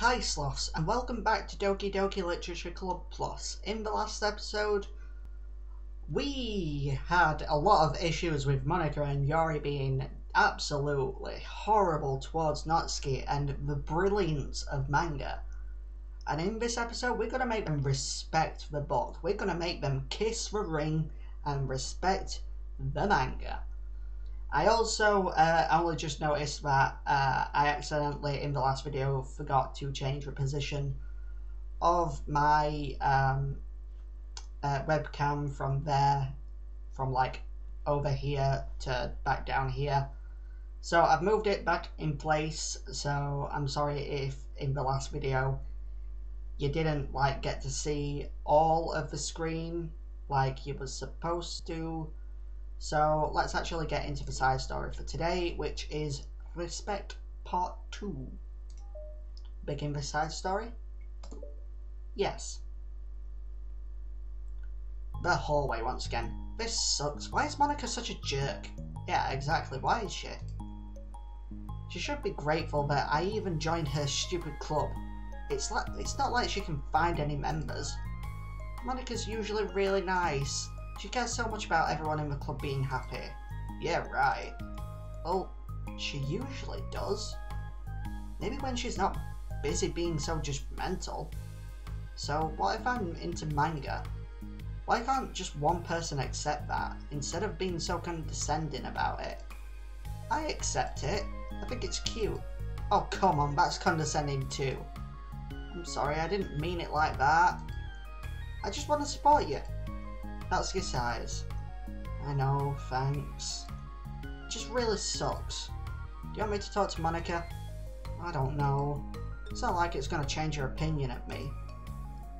Hi Sloths, and welcome back to Doki Literature Club Plus. In the last episode, we had a lot of issues with Monica and Yori being absolutely horrible towards Natsuki and the brilliance of Manga. And in this episode, we're going to make them respect the book. We're going to make them kiss the ring and respect the manga. I also only just noticed that I accidentally in the last video forgot to change the position of my webcam from like over here to back down here. So I've moved it back in place, so I'm sorry if in the last video you didn't like get to see all of the screen like you were supposed to. So let's actually get into the side story for today, which is Respect Part 2. Begin the side story? Yes. The hallway once again. This sucks. Why is Monica such a jerk? Yeah, exactly. Why is she? She should be grateful that I even joined her stupid club. It's not like she can find any members. Monica's usually really nice. She cares so much about everyone in the club being happy. Yeah, right. Well, she usually does. Maybe when she's not busy being so judgmental. So what if I'm into manga? Why can't just one person accept that, instead of being so condescending about it? I accept it. I think it's cute. Oh, come on, that's condescending too. I'm sorry, I didn't mean it like that. I just want to support you. That's your size. I know, thanks. It just really sucks. Do you want me to talk to Monica? I don't know. It's not like it's going to change your opinion of me.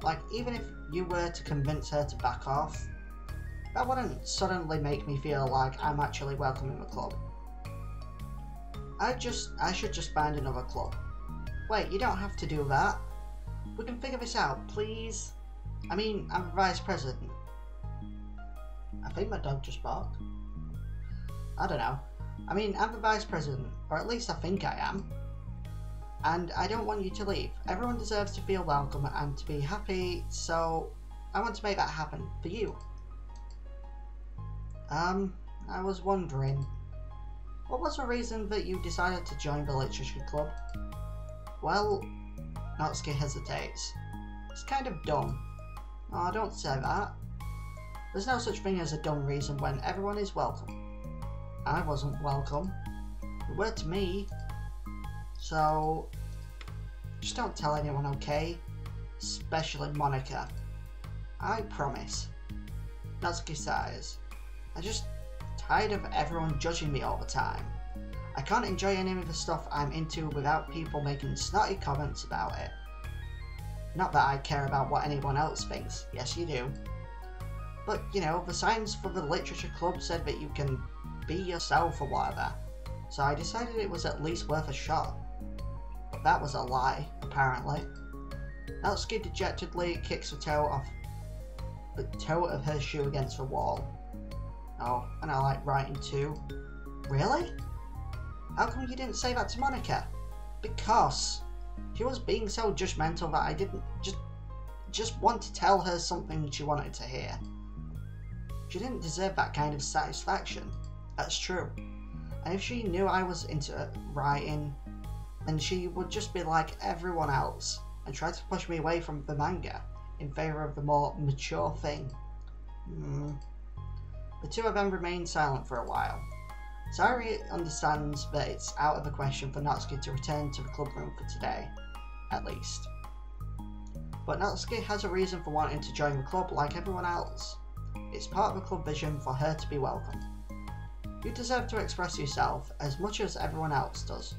Like, even if you were to convince her to back off, that wouldn't suddenly make me feel like I'm actually welcome in the club. I should just find another club. Wait, you don't have to do that. We can figure this out, please. I mean, I'm the vice president. I think my dog just barked. I don't know. I mean, I'm the vice president, or at least I think I am. And I don't want you to leave. Everyone deserves to feel welcome and to be happy, so I want to make that happen for you. I was wondering, what was the reason that you decided to join the literature club? Well, Natsuki hesitates. It's kind of dumb. Oh, don't say that. There's no such thing as a dumb reason when everyone is welcome. I wasn't welcome. You were to me. So, just don't tell anyone, okay? Especially Monica. I promise. Natsuki sighs. I'm just tired of everyone judging me all the time. I can't enjoy any of the stuff I'm into without people making snotty comments about it. Not that I care about what anyone else thinks. Yes, you do. But, you know, the signs for the literature club said that you can be yourself or whatever. So I decided it was at least worth a shot. But that was a lie, apparently. Natsuki dejectedly kicks the toe of her shoe against the wall. Oh, and I like writing too. Really? How come you didn't say that to Monica? Because she was being so judgmental that I didn't just want to tell her something she wanted to hear. She didn't deserve that kind of satisfaction. That's true. And if she knew I was into writing, then she would just be like everyone else and try to push me away from the manga in favour of the more mature thing. The two of them remained silent for a while. Sayuri understands that it's out of the question for Natsuki to return to the club room for today, at least. But Natsuki has a reason for wanting to join the club like everyone else. It's part of the club vision for her to be welcome. You deserve to express yourself as much as everyone else does.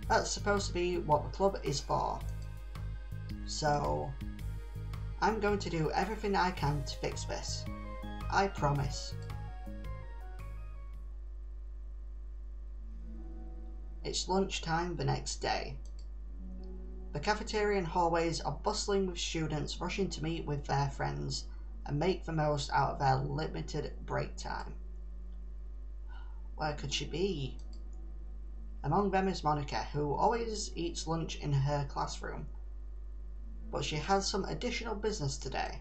That's supposed to be what the club is for. So, I'm going to do everything I can to fix this. I promise. It's lunchtime the next day. The cafeteria and hallways are bustling with students rushing to meet with their friends and make the most out of their limited break time. Where could she be? Among them is Monica, who always eats lunch in her classroom, but she has some additional business today.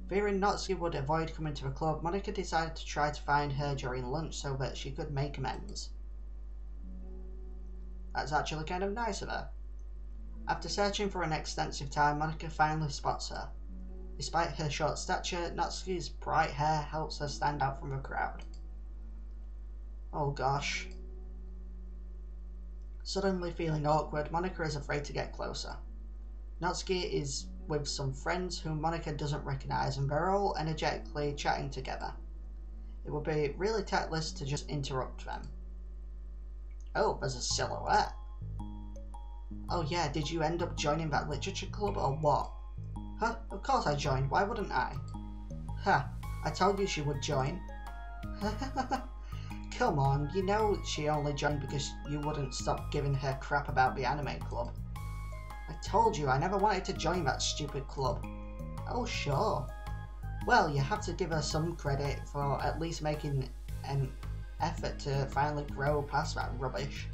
Fearing Natsuki would avoid coming to the club, Monica decided to try to find her during lunch so that she could make amends. That's actually kind of nice of her. After searching for an extensive time, Monica finally spots her. Despite her short stature, Natsuki's bright hair helps her stand out from the crowd. Oh gosh. Suddenly feeling awkward, Monica is afraid to get closer. Natsuki is with some friends whom Monica doesn't recognise, and they're all energetically chatting together. It would be really tactless to just interrupt them. Oh, there's a silhouette. Oh yeah, did you end up joining that literature club or what? Huh, of course I joined, why wouldn't I? Ha, I told you she would join. Come on, you know she only joined because you wouldn't stop giving her crap about the anime club. I told you I never wanted to join that stupid club. Oh sure. Well, you have to give her some credit for at least making an effort to finally grow past that rubbish.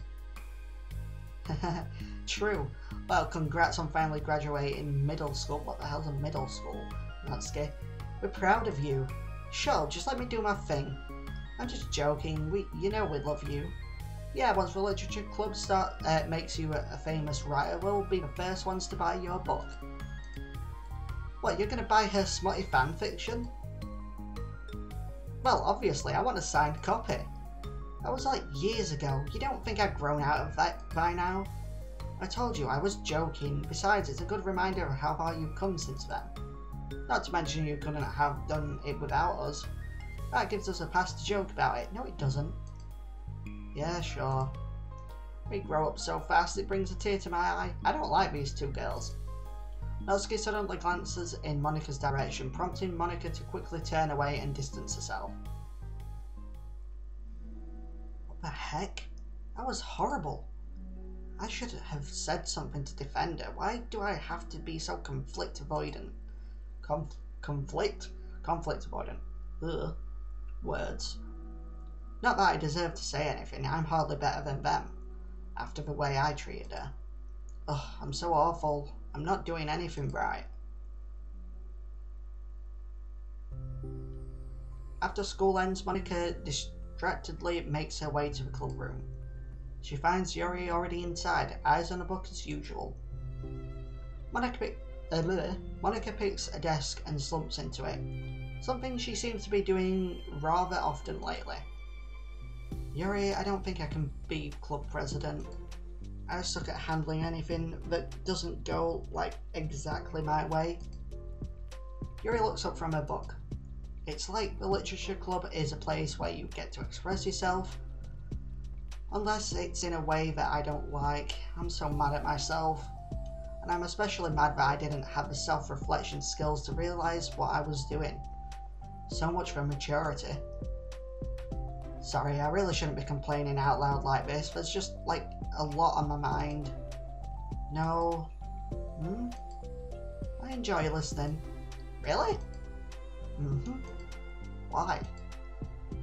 True. Well, congrats on finally graduating middle school. What the hell's a middle school? Natsuki. We're proud of you. Sure, just let me do my thing. I'm just joking. You know we love you. Yeah, once the literature club makes you a famous writer, we'll be the first ones to buy your book. What, you're gonna buy her smutty fan fiction? Well, obviously, I want a signed copy. That was like years ago. You don't think I've grown out of that by now? I told you, I was joking. Besides, it's a good reminder of how far you've come since then. Not to mention you couldn't have done it without us. That gives us a pass to joke about it. No, it doesn't. Yeah, sure. We grow up so fast it brings a tear to my eye. I don't like these two girls. Natsuki suddenly glances in Monica's direction, prompting Monica to quickly turn away and distance herself. What the heck? That was horrible. I should have said something to defend her. Why do I have to be so conflict avoidant? Conflict avoidant. Ugh. Words. Not that I deserve to say anything, I'm hardly better than them, after the way I treated her. Ugh, I'm so awful. I'm not doing anything right. After school ends, Monica distractedly makes her way to the club room. She finds Yuri already inside, eyes on a book as usual. Monica picks a desk and slumps into it, something she seems to be doing rather often lately. Yuri, I don't think I can be club president. I suck at handling anything that doesn't go, like, exactly my way. Yuri looks up from her book. It's like the literature club is a place where you get to express yourself. Unless it's in a way that I don't like. I'm so mad at myself. And I'm especially mad that I didn't have the self-reflection skills to realise what I was doing. So much for maturity. Sorry, I really shouldn't be complaining out loud like this. There's just, like, a lot on my mind. No. I enjoy listening. Really? Why?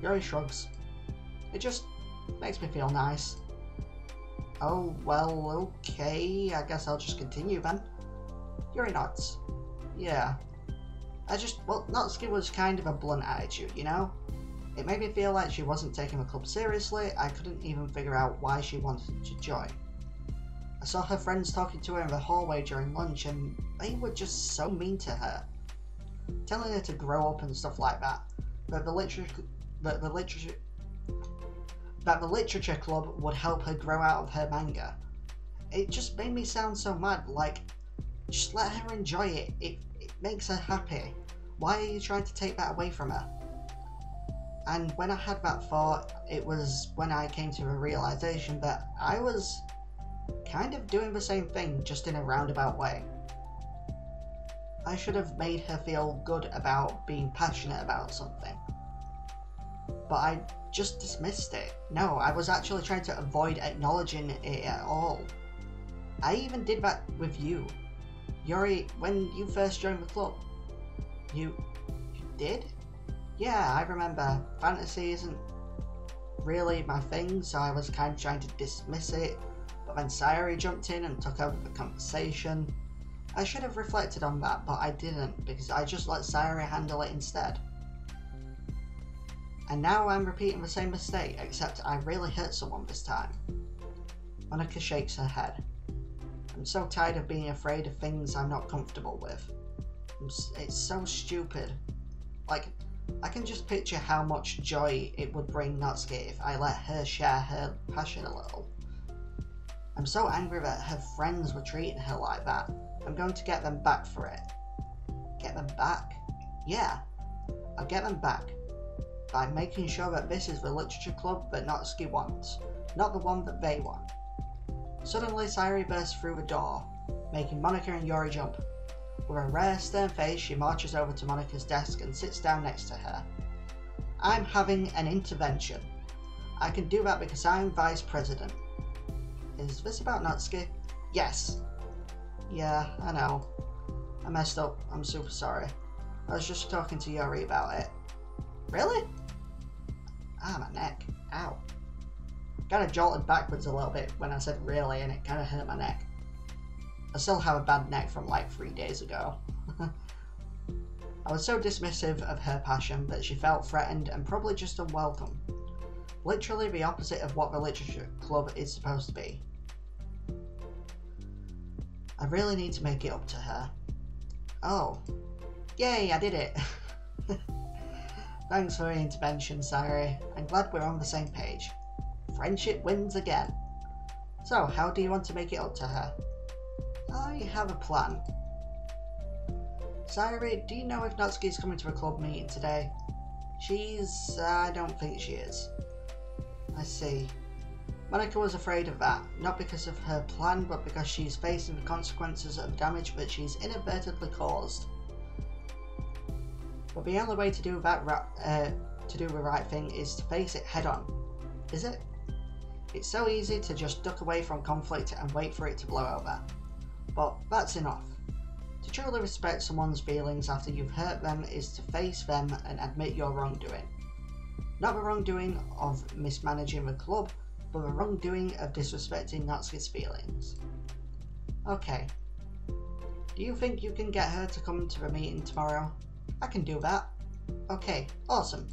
Yuri shrugs. It just makes me feel nice. Oh, well, okay. I guess I'll just continue then. Yuri nods. Yeah. Well, Natsuki was kind of a blunt attitude, you know? It made me feel like she wasn't taking the club seriously. I couldn't even figure out why she wanted to join. I saw her friends talking to her in the hallway during lunch, and they were just so mean to her, telling her to grow up and stuff like that. But the literature club would help her grow out of her manga. It just made me sound so mad. Like, just let her enjoy it. It makes her happy. Why are you trying to take that away from her? And when I had that thought, it was when I came to a realization that I was kind of doing the same thing, just in a roundabout way. I should have made her feel good about being passionate about something. But I just dismissed it. No, I was actually trying to avoid acknowledging it at all. I even did that with you. Yuri, when you first joined the club. You did? Yeah, I remember. Fantasy isn't... really my thing, so I was kind of trying to dismiss it, but then Sayori jumped in and took over the conversation. I should have reflected on that, but I didn't, because I just let Sayori handle it instead. And now I'm repeating the same mistake, except I really hurt someone this time. Monica shakes her head. I'm so tired of being afraid of things I'm not comfortable with. It's so stupid. Like, I can just picture how much joy it would bring Natsuki if I let her share her passion a little. I'm so angry that her friends were treating her like that. I'm going to get them back for it. Get them back? Yeah, I'll get them back. By making sure that this is the literature club that Natsuki wants, not the one that they want. Suddenly, Sayori bursts through the door, making Monica and Yori jump. With a rare stern face, she marches over to Monica's desk and sits down next to her. I'm having an intervention. I can do that because I'm vice president. Is this about Natsuki? Yes. Yeah, I know. I messed up. I'm super sorry. I was just talking to Yori about it. Really? Ah, my neck. Ow. Kind of jolted backwards a little bit when I said really, and it kind of hurt my neck. I still have a bad neck from like 3 days ago. I was so dismissive of her passion that she felt threatened and probably just unwelcome. Literally the opposite of what the literature club is supposed to be. I really need to make it up to her. Oh. Yay, I did it. Thanks for the intervention, Sayori. I'm glad we're on the same page. Friendship wins again. So, how do you want to make it up to her? I have a plan. Sayori, do you know if Natsuki's coming to a club meeting today? I don't think she is. I see. Monica was afraid of that, not because of her plan, but because she's facing the consequences of the damage that she's inadvertently caused. But the only way to do the right thing is to face it head on. Is it? It's so easy to just duck away from conflict and wait for it to blow over. But that's enough. To truly respect someone's feelings after you've hurt them is to face them and admit your wrongdoing. Not the wrongdoing of mismanaging the club, but the wrongdoing of disrespecting Natsuki's feelings. Okay. Do you think you can get her to come to the meeting tomorrow? I can do that. Okay, awesome.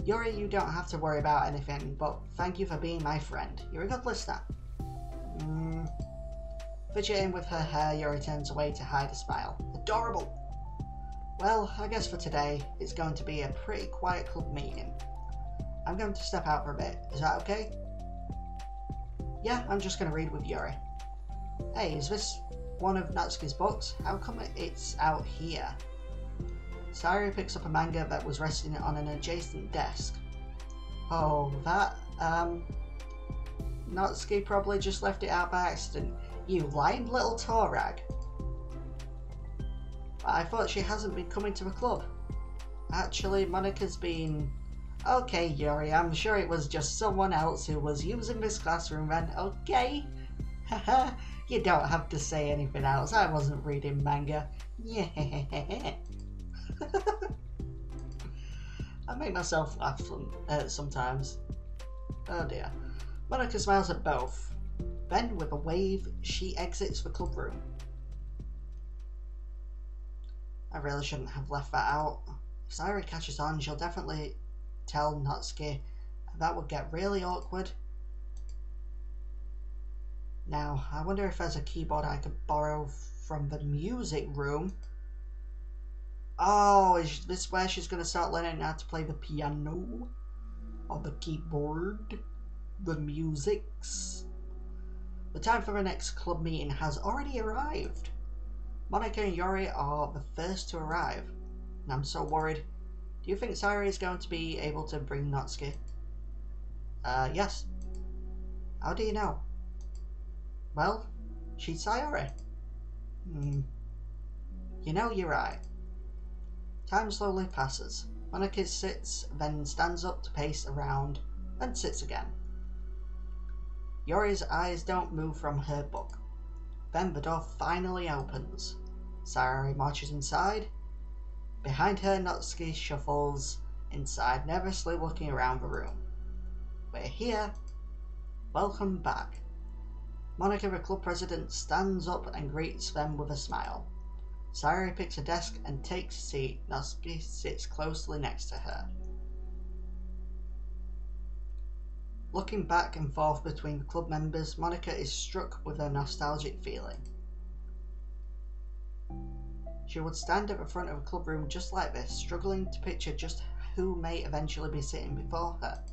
Yuri, you don't have to worry about anything, but thank you for being my friend. You're a good listener. Fidgeting with her hair, Yuri turns away to hide a smile. Adorable! Well, I guess for today, it's going to be a pretty quiet club meeting. I'm going to step out for a bit. Is that okay? Yeah, I'm just going to read with Yuri. Hey, is this one of Natsuki's books? How come it's out here? Sayori picks up a manga that was resting on an adjacent desk. Oh, that, Natsuki probably just left it out by accident. You lying little Torag. I thought she hasn't been coming to the club. Actually, Monica's been... Okay, Yuri, I'm sure it was just someone else who was using this classroom then, okay? Haha, you don't have to say anything else, I wasn't reading manga. Yeah. I make myself laugh sometimes. Oh dear. Monica smiles at both. Then, with a wave, she exits the club room. I really shouldn't have left that out. If Sayori catches on, she'll definitely tell Natsuki, and that would get really awkward. Now, I wonder if there's a keyboard I could borrow from the music room. Oh, is this where she's going to start learning how to play the piano? Or the keyboard? The musics? The time for the next club meeting has already arrived. Monica and Yuri are the first to arrive, and I'm so worried. Do you think Sayori is going to be able to bring Natsuki? Yes. How do you know? Well, she's Sayori. You know, you're right. Time slowly passes. Monica sits, then stands up to pace around, then sits again. Yuri's eyes don't move from her book. Then the door finally opens. Sayori marches inside. Behind her, Natsuki shuffles inside, nervously looking around the room. We're here. Welcome back. Monica, the club president, stands up and greets them with a smile. Sayori picks a desk and takes a seat. Natsuki sits closely next to her. Looking back and forth between the club members, Monica is struck with a nostalgic feeling. She would stand at the front of a club room just like this, struggling to picture just who may eventually be sitting before her.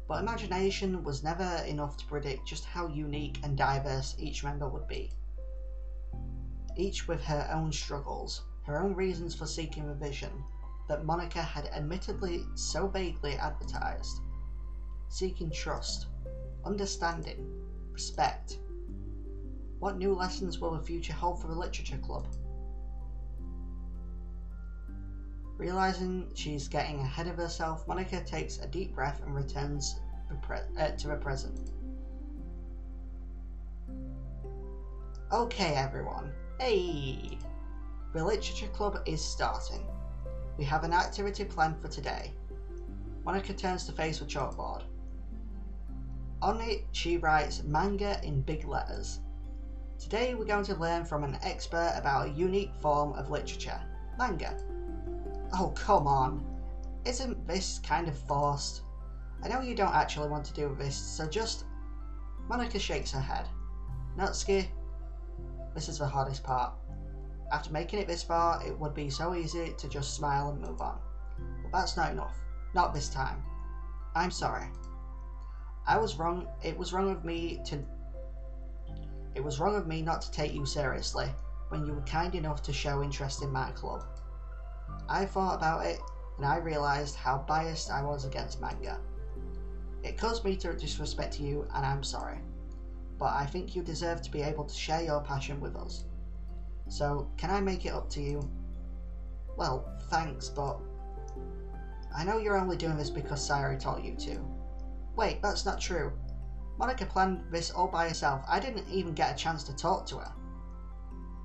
But imagination was never enough to predict just how unique and diverse each member would be. Each with her own struggles, her own reasons for seeking the vision that Monica had admittedly so vaguely advertised. Seeking trust, understanding, respect. What new lessons will the future hold for the literature club? Realizing she's getting ahead of herself, Monica takes a deep breath and returns to the present. Okay everyone, hey! The literature club is starting. We have an activity planned for today. Monica turns to face the chalkboard. On it she writes manga in big letters. Today we're going to learn from an expert about a unique form of literature, manga. Oh come on, isn't this kind of forced? I know you don't actually want to do this, so just... Monica shakes her head. Natsuki, this is the hardest part. After making it this far, it would be so easy to just smile and move on. But that's not enough. Not this time. I'm sorry. I was wrong. It was wrong of me not to take you seriously when you were kind enough to show interest in my club. I thought about it and I realised how biased I was against manga. It caused me to disrespect you and I'm sorry. But I think you deserve to be able to share your passion with us. So, can I make it up to you? Well, thanks, but I know you're only doing this because Sayori told you to. Wait, that's not true. Monica planned this all by herself. I didn't even get a chance to talk to her.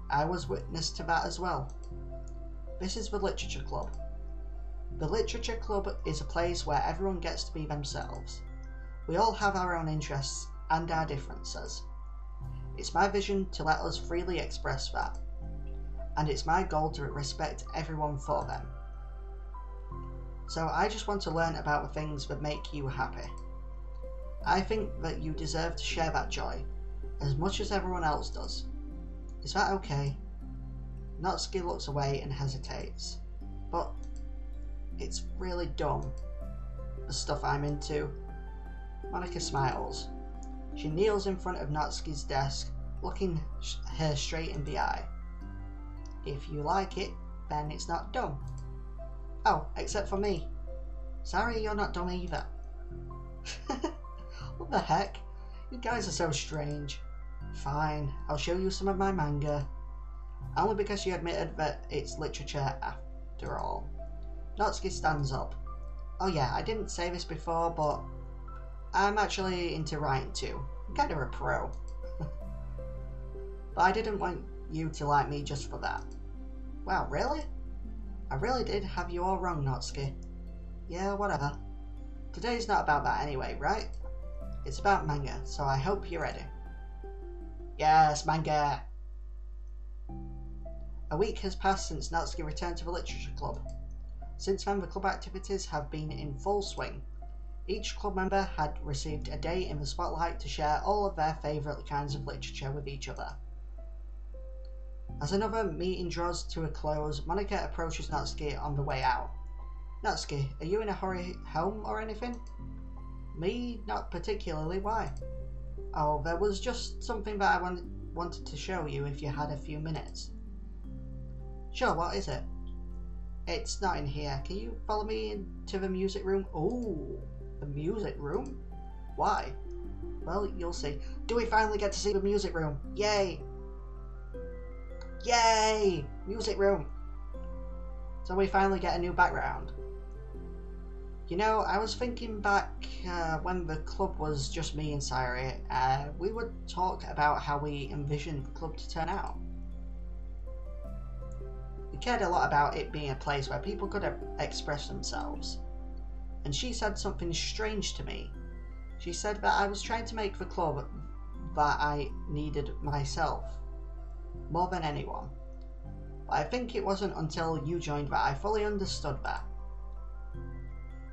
I was witness to that as well. This is the Literature Club. The Literature Club is a place where everyone gets to be themselves. We all have our own interests and our differences. It's my vision to let us freely express that. And it's my goal to respect everyone for them. So I just want to learn about the things that make you happy. I think that you deserve to share that joy, as much as everyone else does. Is that okay? Natsuki looks away and hesitates. But it's really dumb, the stuff I'm into. Monica smiles. She kneels in front of Natsuki's desk, looking her straight in the eye. If you like it, then it's not dumb. Oh, except for me. Sorry, you're not dumb either. What the heck? You guys are so strange. Fine, I'll show you some of my manga. Only because you admitted that it's literature after all. Natsuki stands up. Oh yeah, I didn't say this before, but I'm actually into writing too. I'm kind of a pro. But I didn't want you to like me just for that. Wow, really? I really did have you all wrong, Natsuki. Yeah, whatever. Today's not about that anyway, right? It's about manga, so I hope you're ready. Yes, manga! A week has passed since Natsuki returned to the Literature Club. Since then, the club activities have been in full swing. Each club member had received a day in the spotlight to share all of their favourite kinds of literature with each other. As another meeting draws to a close, Monica approaches Natsuki on the way out. Natsuki, are you in a hurry home or anything? Me? Not particularly. Why? Oh, there was just something that I wanted to show you if you had a few minutes. Sure, what is it? It's not in here. Can you follow me into the music room? Ooh, the music room? Why? Well, you'll see. Do we finally get to see the music room? Yay! Yay! Music room! So we finally get a new background. You know, I was thinking back when the club was just me and Sayori, we would talk about how we envisioned the club to turn out. We cared a lot about it being a place where people could express themselves. and she said something strange to me. She said that I was trying to make the club that I needed myself, more than anyone. But I think it wasn't until you joined that I fully understood that.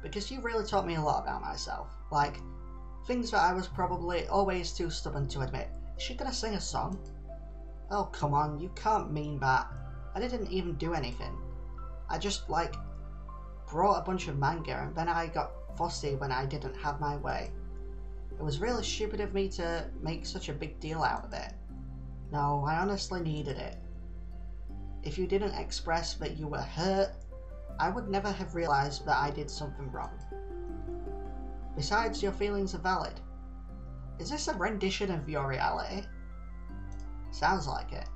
Because you really taught me a lot about myself, like things that I was probably always too stubborn to admit. Is she gonna sing a song? Oh, come on, you can't mean that. I didn't even do anything. I just, brought a bunch of manga and then I got fussy when I didn't have my way. It was really stupid of me to make such a big deal out of it. No, I honestly needed it. If you didn't express that you were hurt, I would never have realised that I did something wrong. Besides, your feelings are valid. Is this a rendition of your reality? Sounds like it.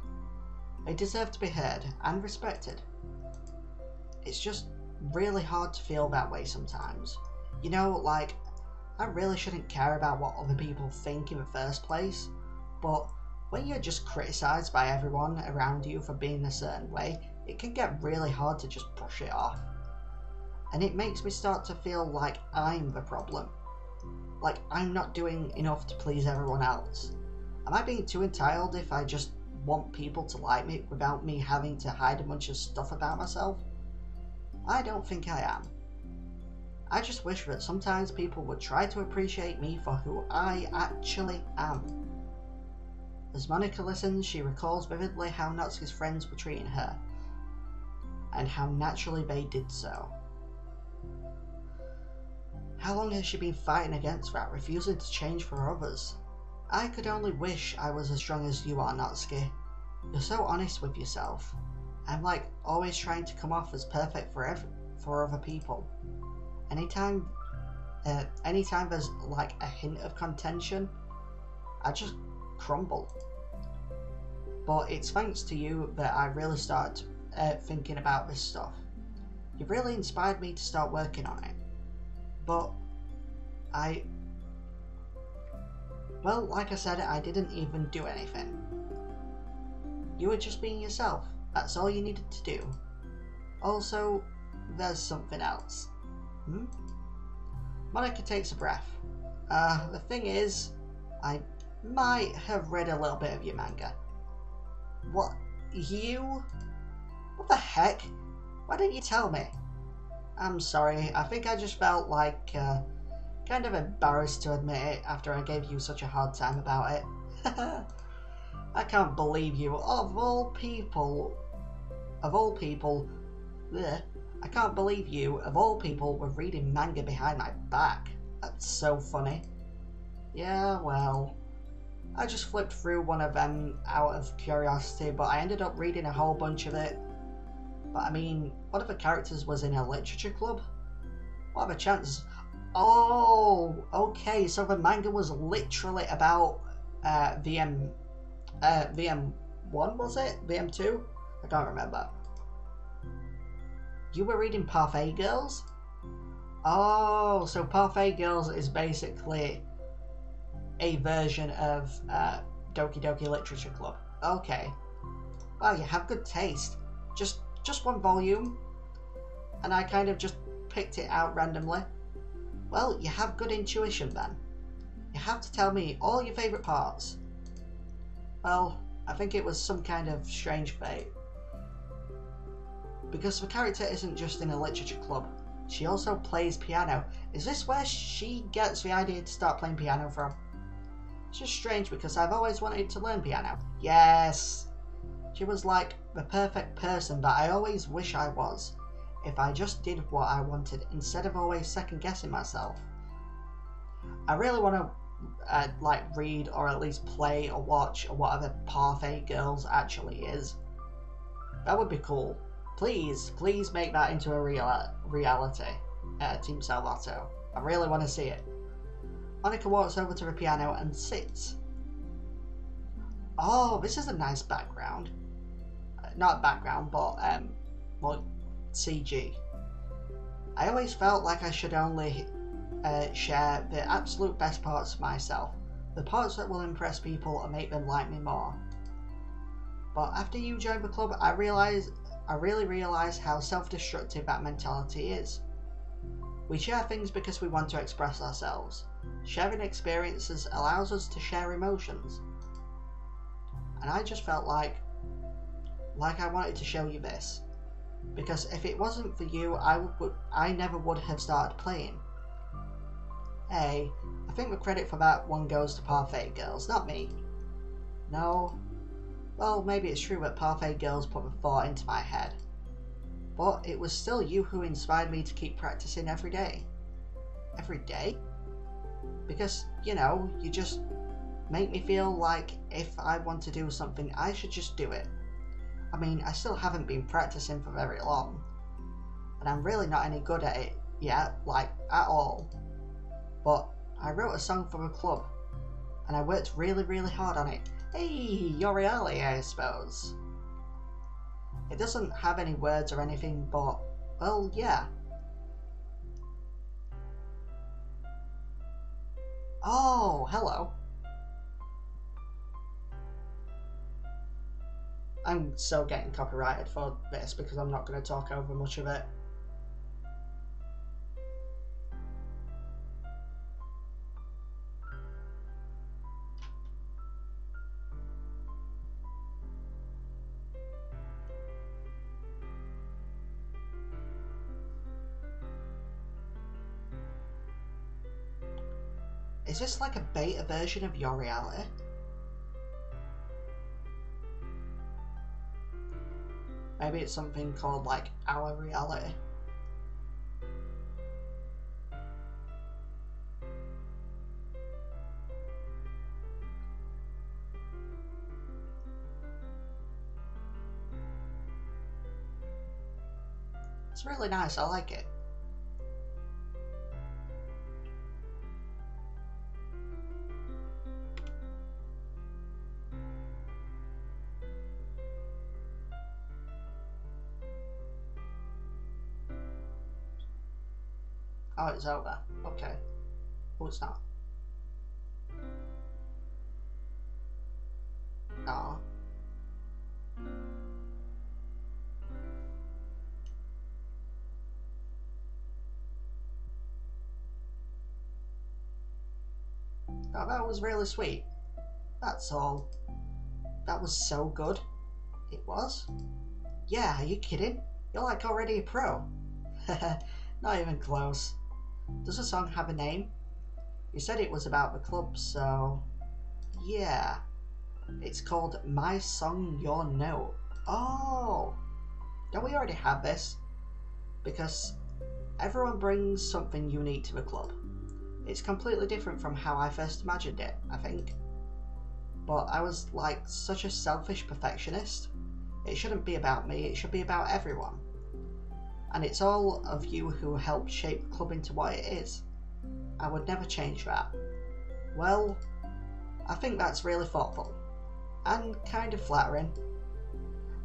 They deserve to be heard and respected. It's just really hard to feel that way sometimes. You know, I really shouldn't care about what other people think in the first place, but when you're just criticised by everyone around you for being a certain way, it can get really hard to just brush it off. And it makes me start to feel like I'm the problem. Like I'm not doing enough to please everyone else. Am I being too entitled if I just want people to like me without me having to hide a bunch of stuff about myself? I don't think I am. I just wish that sometimes people would try to appreciate me for who I actually am. As Monica listens, she recalls vividly how Natsuki's friends were treating her, and how naturally they did so. How long has she been fighting against that, refusing to change for others? I could only wish I was as strong as you are, Natsuki. You're so honest with yourself. I'm always trying to come off as perfect for other people. Anytime there's a hint of contention, I just crumble. But it's thanks to you that I really started thinking about this stuff. You've really inspired me to start working on it. But well, like I said, I didn't even do anything. You were just being yourself. That's all you needed to do. Also, there's something else. Monica takes a breath. The thing is, I might have read a little bit of your manga. What? You? What the heck? Why didn't you tell me? I'm sorry, I think I just felt kind of embarrassed to admit it after I gave you such a hard time about it. I can't believe you, of all people, bleh, I can't believe you, of all people, were reading manga behind my back. That's so funny. Yeah, well, I just flipped through one of them out of curiosity, but I ended up reading a whole bunch of it. But I mean, one of the characters was in a literature club? What are the chances? Oh, okay, so the manga was literally about VM1, was it? VM2? I can't remember. You were reading Parfait Girls? Oh, so Parfait Girls is basically a version of Doki Doki Literature Club. Okay. Wow, you have good taste. Just one volume, and I kind of just picked it out randomly. Well, you have good intuition then. You have to tell me all your favourite parts. Well, I think it was some kind of strange fate. Because the character isn't just in a literature club, she also plays piano. Is this where she gets the idea to start playing piano from? It's just strange because I've always wanted to learn piano. Yes! She was like the perfect person that I always wish I was, if I just did what I wanted instead of always second guessing myself. I really want to read or at least play or watch or whatever Parfait Girls actually is. That would be cool. Please make that into a reality, Team Salvato. I really want to see it. Monica walks over to the piano and sits. Oh, this is a nice background. Not background, but CG. I always felt like I should only share the absolute best parts of myself, the parts that will impress people and make them like me more. But after you joined the club, I really realised how self-destructive that mentality is. We share things because we want to express ourselves. Sharing experiences allows us to share emotions. And I just felt like I wanted to show you this. Because if it wasn't for you, I never would have started playing. Hey, I think the credit for that one goes to Parfait Girls, not me. No. Well, maybe it's true that Parfait Girls put the thought into my head. But it was still you who inspired me to keep practicing every day. Every day? Because, you know, you just make me feel like if I want to do something, I should just do it. I mean, I still haven't been practicing for very long. And I'm really not any good at it yet, like, at all. But I wrote a song for a club. And I worked really, really hard on it. Hey, Yoriali, I suppose. It doesn't have any words or anything, but, well, yeah. Oh, hello. I'm so getting copyrighted for this because I'm not going to talk over much of it. Is this like a beta version of Your Reality? Maybe it's something called like Our Reality. It's really nice, I like it. Oh, it's over. Okay. Oh, it's not. Oh. Oh, that was really sweet. That's all. That was so good. It was? Yeah, are you kidding? You're like already a pro. Not even close. Does the song have a name? You said it was about the club, so... yeah. It's called My Song, Your Note. Oh! Don't we already have this? Because everyone brings something unique to the club. It's completely different from how I first imagined it, I think. But I was like such a selfish perfectionist. It shouldn't be about me, it should be about everyone. And it's all of you who helped shape the club into what it is. I would never change that. Well, I think that's really thoughtful. And kind of flattering.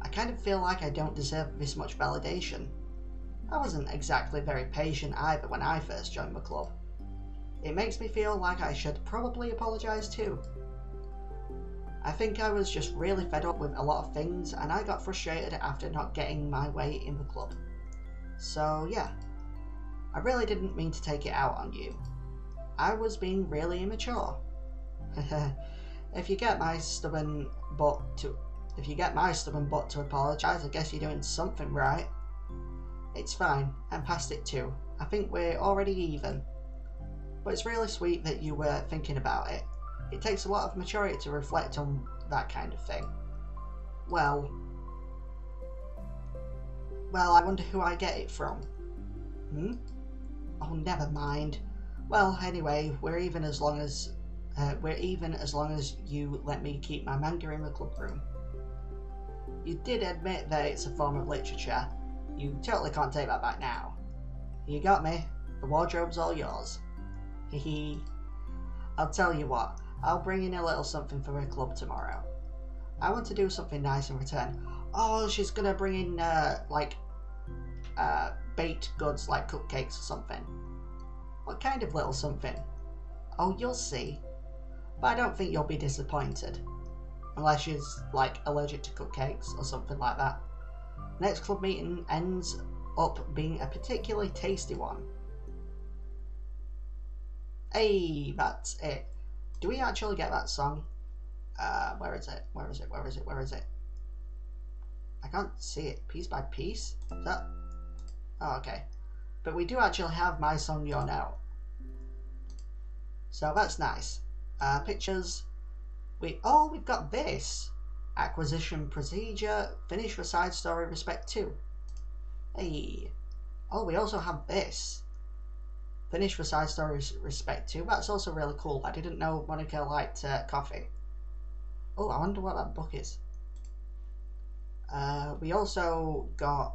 I kind of feel like I don't deserve this much validation. I wasn't exactly very patient either when I first joined the club. It makes me feel like I should probably apologise too. I think I was just really fed up with a lot of things and I got frustrated after not getting my way in the club. So yeah, I really didn't mean to take it out on you. I was being really immature. If you get my stubborn butt to apologise, I guess you're doing something right. It's fine, I'm past it too. I think we're already even. But it's really sweet that you were thinking about it. It takes a lot of maturity to reflect on that kind of thing. Well, I wonder who I get it from. Oh, never mind. Well, anyway, we're even as long as you let me keep my manga in the club room. You did admit that it's a form of literature. You totally can't take that back now. You got me. The wardrobe's all yours. Hehe. I'll tell you what, I'll bring in a little something for the club tomorrow. I want to do something nice in return. Oh, she's gonna bring in, baked goods like cupcakes or something. What kind of little something? Oh, you'll see. But I don't think you'll be disappointed. Unless she's, like, allergic to cupcakes or something like that. Next club meeting ends up being a particularly tasty one. Hey, that's it. Do we actually get that song? Where is it? Where is it? Where is it? Where is it? I can't see it. Piece by piece? Is that? Oh, okay. But we do actually have My Song You're Now. So that's nice. Pictures. We've got this. Acquisition procedure. Finish for side story respect 2. Hey. Oh, we also have this. Finish for side story respect 2. That's also really cool. I didn't know Monica liked coffee. Oh, I wonder what that book is. We also got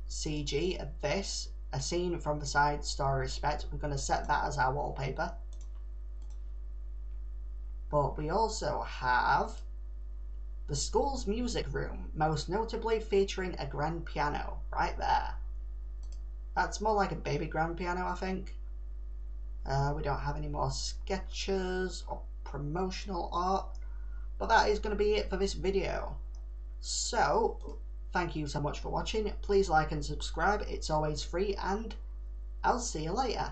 CG of this. A scene from the side story respect. We're going to set that as our wallpaper. But we also have the school's music room, most notably featuring a grand piano right there. That's more like a baby grand piano, I think. We don't have any more sketches or promotional art, but that is going to be it for this video. So, thank you so much for watching. Please like and subscribe, it's always free, and I'll see you later.